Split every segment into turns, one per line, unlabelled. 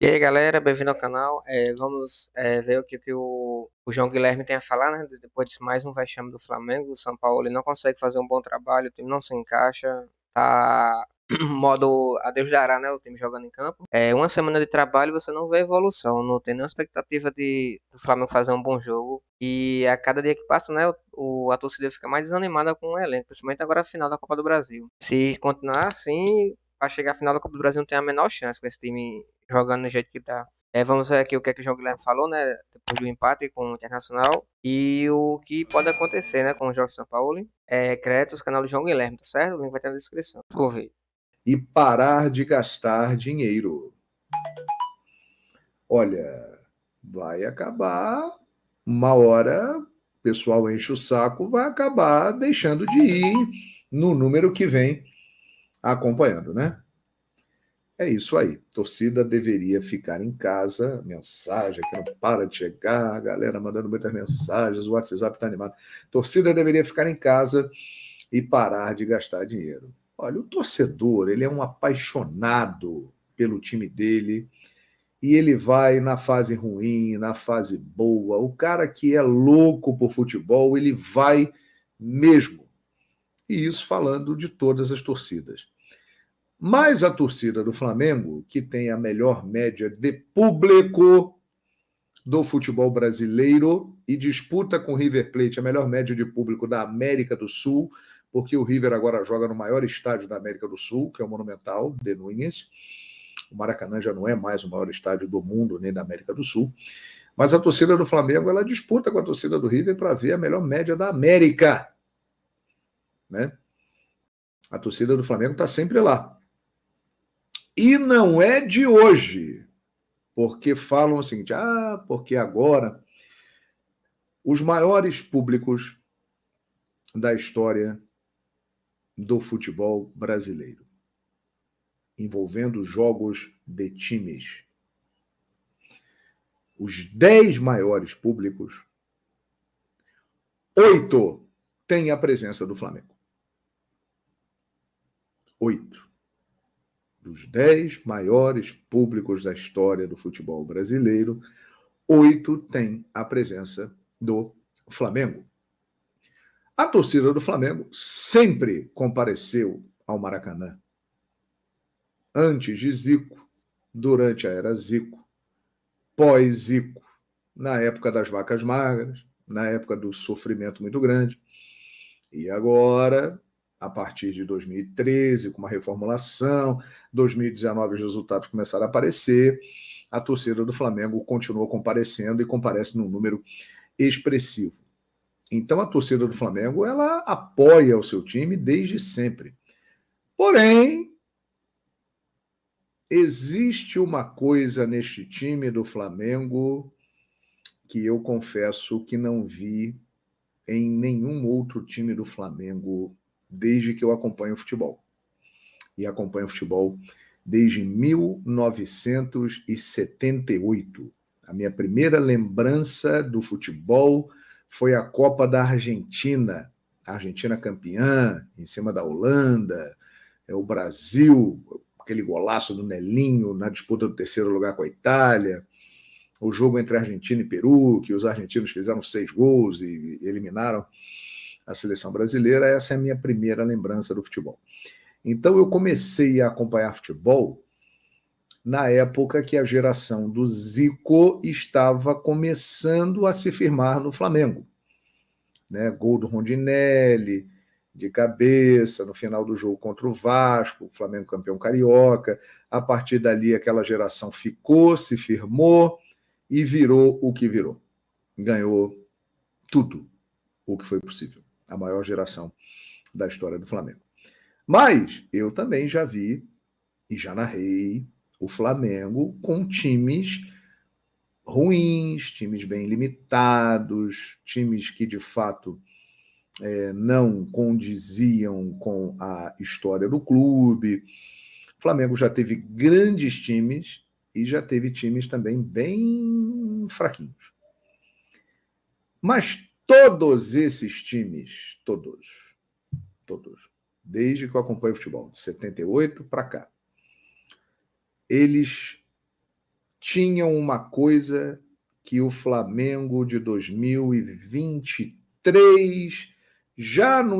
E aí, galera, bem-vindo ao canal. Vamos ver o que o João Guilherme tem a falar, né? Depois de mais um vexame do Flamengo, o São Paulo ele não consegue fazer um bom trabalho, o time não se encaixa, tá modo a Deus dará, né? O time jogando em campo. Uma semana de trabalho você não vê evolução, não tem nenhuma expectativa de do Flamengo fazer um bom jogo. E a cada dia que passa, né? A torcida fica mais desanimada com o elenco, principalmente agora a final da Copa do Brasil. Se continuar assim, para chegar à final da Copa do Brasil não tem a menor chance com esse time jogando do jeito que tá. Vamos ver aqui o que é que o João Guilherme falou, né? Depois do empate com o Internacional. E o que pode acontecer, né? Com os jogos de São Paulo. Créditos, canal do João Guilherme, tá certo? O link vai estar na descrição. Vou ver.
E parar de gastar dinheiro. Olha, vai acabar uma hora, o pessoal enche o saco, vai acabar deixando de ir no número que vem acompanhando, né? É isso aí. Torcida deveria ficar em casa. Mensagem que não para de chegar, a galera mandando muitas mensagens, o WhatsApp está animado. Torcida deveria ficar em casa e parar de gastar dinheiro. Olha, o torcedor, ele é um apaixonado pelo time dele e ele vai na fase ruim, na fase boa. O cara que é louco por futebol, ele vai mesmo. E isso falando de todas as torcidas. Mas a torcida do Flamengo, que tem a melhor média de público do futebol brasileiro e disputa com o River Plate a melhor média de público da América do Sul, porque o River agora joga no maior estádio da América do Sul, que é o Monumental de Núñez. O Maracanã já não é mais o maior estádio do mundo, nem da América do Sul. Mas a torcida do Flamengo, ela disputa com a torcida do River para ver a melhor média da América, né? A torcida do Flamengo está sempre lá. E não é de hoje, porque falam o seguinte: porque agora os maiores públicos da história do futebol brasileiro, envolvendo jogos de times. Os 10 maiores públicos, 8 têm a presença do Flamengo. 8. Dos 10 maiores públicos da história do futebol brasileiro, 8 têm a presença do Flamengo. A torcida do Flamengo sempre compareceu ao Maracanã. Antes de Zico, durante a era Zico, pós-Zico, na época das vacas magras, na época do sofrimento muito grande. E agora, a partir de 2013, com uma reformulação, 2019 os resultados começaram a aparecer, a torcida do Flamengo continuou comparecendo e comparece num número expressivo. Então a torcida do Flamengo, ela apoia o seu time desde sempre. Porém, existe uma coisa neste time do Flamengo que eu confesso que não vi em nenhum outro time do Flamengo desde que eu acompanho futebol. E acompanho futebol desde 1978. A minha primeira lembrança do futebol foi a Copa da Argentina. A Argentina campeã, em cima da Holanda, o Brasil, aquele golaço do Nelinho na disputa do terceiro lugar com a Itália, o jogo entre Argentina e Peru, que os argentinos fizeram 6 gols e eliminaram a seleção brasileira. Essa é a minha primeira lembrança do futebol. Então eu comecei a acompanhar futebol na época que a geração do Zico estava começando a se firmar no Flamengo, né? Gol do Rondinelli, de cabeça, no final do jogo contra o Vasco, o Flamengo campeão carioca. A partir dali, aquela geração ficou, se firmou e virou o que virou. Ganhou tudo o que foi possível. A maior geração da história do Flamengo. Mas eu também já vi e já narrei o Flamengo com times ruins, times bem limitados, times que de fato não condiziam com a história do clube. O Flamengo já teve grandes times e já teve times também bem fraquinhos. Mas todos esses times, todos, desde que eu acompanho o futebol, de 78 para cá, eles tinham uma coisa que o Flamengo de 2023, já no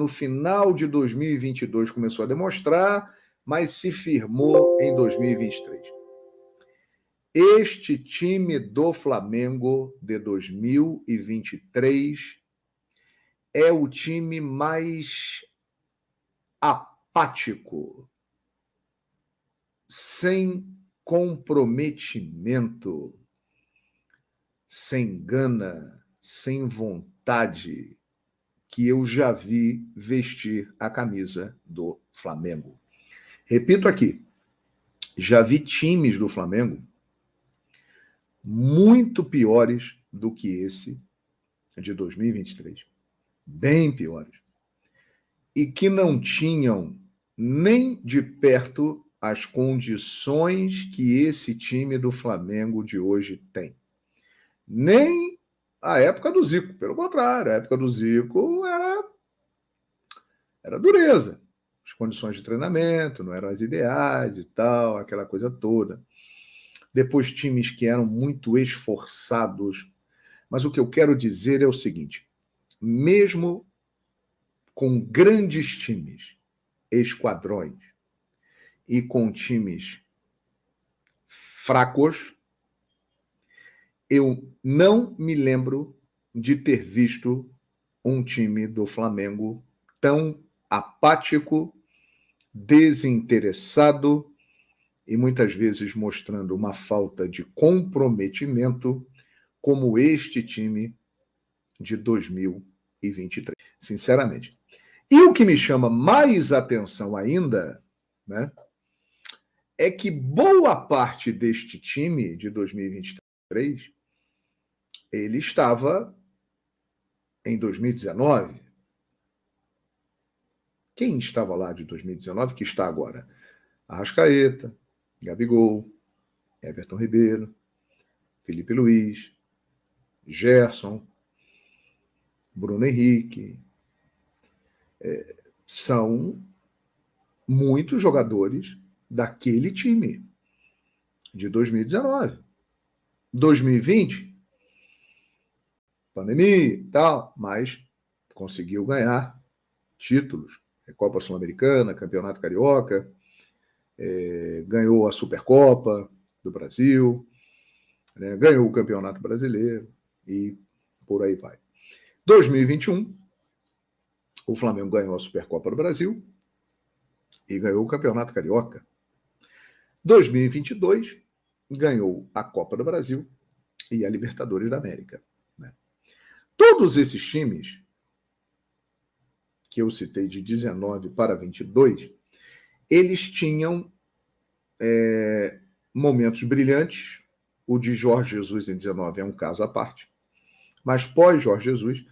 final de 2022 começou a demonstrar, mas se firmou em 2023. Este time do Flamengo de 2023 é o time mais apático, sem comprometimento, sem gana, sem vontade, que eu já vi vestir a camisa do Flamengo. Repito aqui, já vi times do Flamengo muito piores do que esse de 2023, bem piores, e que não tinham nem de perto as condições que esse time do Flamengo de hoje tem. Nem a época do Zico, pelo contrário, a época do Zico era dureza. As condições de treinamento não eram as ideais e tal, aquela coisa toda. Depois times que eram muito esforçados. Mas o que eu quero dizer é o seguinte, mesmo com grandes times, esquadrões, e com times fracos, eu não me lembro de ter visto um time do Flamengo tão apático, desinteressado e muitas vezes mostrando uma falta de comprometimento como este time de 2023, sinceramente. E o que me chama mais atenção ainda, né, é que boa parte deste time de 2023 ele estava em 2019. Quem estava lá de 2019 que está agora? Arrascaeta, Gabigol, Everton Ribeiro, Felipe Luiz, Gerson, Bruno Henrique. São muitos jogadores daquele time de 2019. 2020, pandemia e tal, mas conseguiu ganhar títulos. Copa Sul-Americana, Campeonato Carioca, ganhou a Supercopa do Brasil, né, ganhou o Campeonato Brasileiro e por aí vai. 2021, o Flamengo ganhou a Supercopa do Brasil e ganhou o Campeonato Carioca. 2022, ganhou a Copa do Brasil e a Libertadores da América. Né? Todos esses times que eu citei de 19 para 22, eles tinham momentos brilhantes. O de Jorge Jesus em 19 é um caso à parte. Mas pós-Jorge Jesus,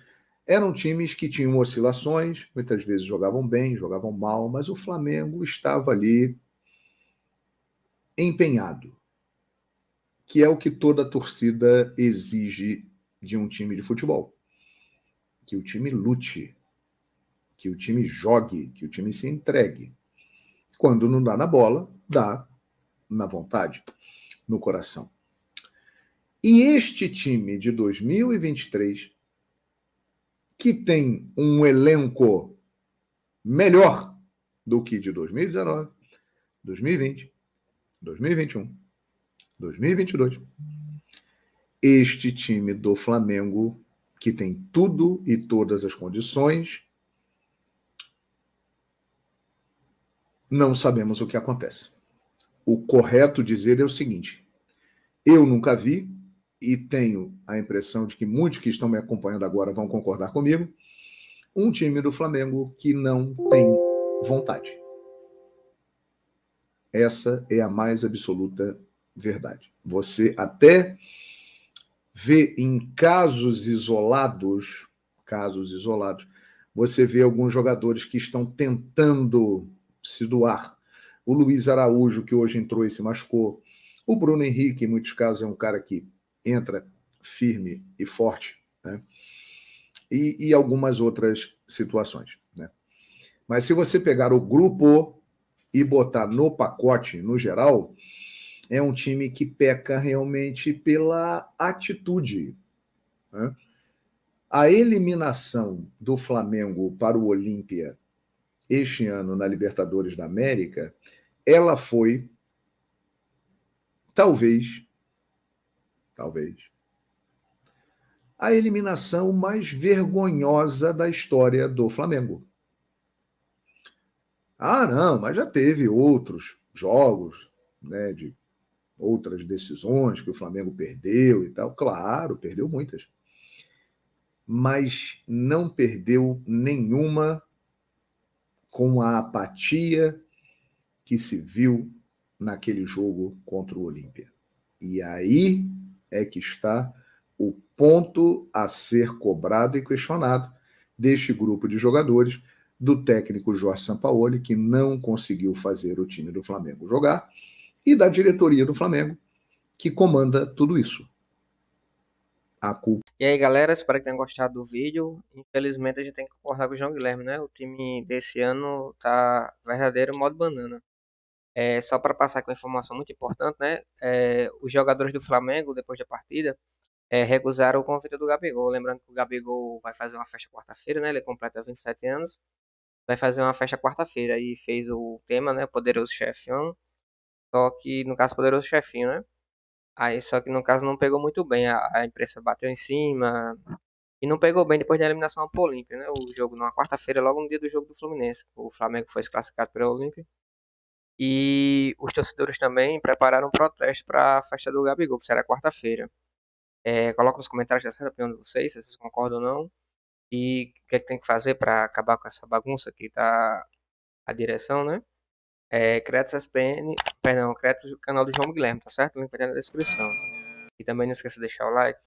eram times que tinham oscilações, muitas vezes jogavam bem, jogavam mal, mas o Flamengo estava ali empenhado, que é o que toda torcida exige de um time de futebol. Que o time lute, que o time jogue, que o time se entregue. Quando não dá na bola, dá na vontade, no coração. E este time de 2023, que tem um elenco melhor do que de 2019, 2020, 2021, 2022, este time do Flamengo, que tem tudo e todas as condições, não sabemos o que acontece. O correto dizer é o seguinte: eu nunca vi, e tenho a impressão de que muitos que estão me acompanhando agora vão concordar comigo, um time do Flamengo que não tem vontade. Essa é a mais absoluta verdade. Você até vê em casos isolados, você vê alguns jogadores que estão tentando se doar. O Luiz Araújo, que hoje entrou e se machucou. O Bruno Henrique, em muitos casos, é um cara que entra firme e forte, né? E algumas outras situações, né? Mas se você pegar o grupo e botar no pacote, no geral, é um time que peca realmente pela atitude, né? A eliminação do Flamengo para o Olímpia este ano na Libertadores da América, ela foi, talvez, a eliminação mais vergonhosa da história do Flamengo. Ah, não, mas já teve outros jogos, né, de outras decisões que o Flamengo perdeu e tal. Claro, perdeu muitas. Mas não perdeu nenhuma com a apatia que se viu naquele jogo contra o Olímpia. E aí é que está o ponto a ser cobrado e questionado deste grupo de jogadores, do técnico Jorge Sampaoli, que não conseguiu fazer o time do Flamengo jogar, e da diretoria do Flamengo, que comanda tudo isso. A culpa.
E aí, galera, espero que tenham gostado do vídeo. Infelizmente, a gente tem que concordar com o João Guilherme, né? O time desse ano tá verdadeiro modo banana. Só para passar com informação muito importante, né? Os jogadores do Flamengo, depois da partida, recusaram o convite do Gabigol. Lembrando que o Gabigol vai fazer uma festa quarta-feira, né? Ele completa 27 anos. Vai fazer uma festa quarta-feira e fez o tema, né? Poderoso Chefião. Só que, no caso, Poderoso Chefinho, né? Aí, só que no caso não pegou muito bem. A imprensa bateu em cima. E não pegou bem depois da eliminação pro Olímpia, né? O jogo numa quarta-feira, logo no dia do jogo do Fluminense. O Flamengo foi se classificado pelo Olímpia. E os torcedores também prepararam um protesto para a festa do Gabigol, que será quarta-feira. Coloca nos comentários dessa opinião de vocês, se vocês concordam ou não. E o que é que tem que fazer para acabar com essa bagunça que tá a direção, né? Créditos SPN, perdão, créditos do canal do João Guilherme, tá certo? O link vai estar na descrição. E também não esqueça de deixar o like.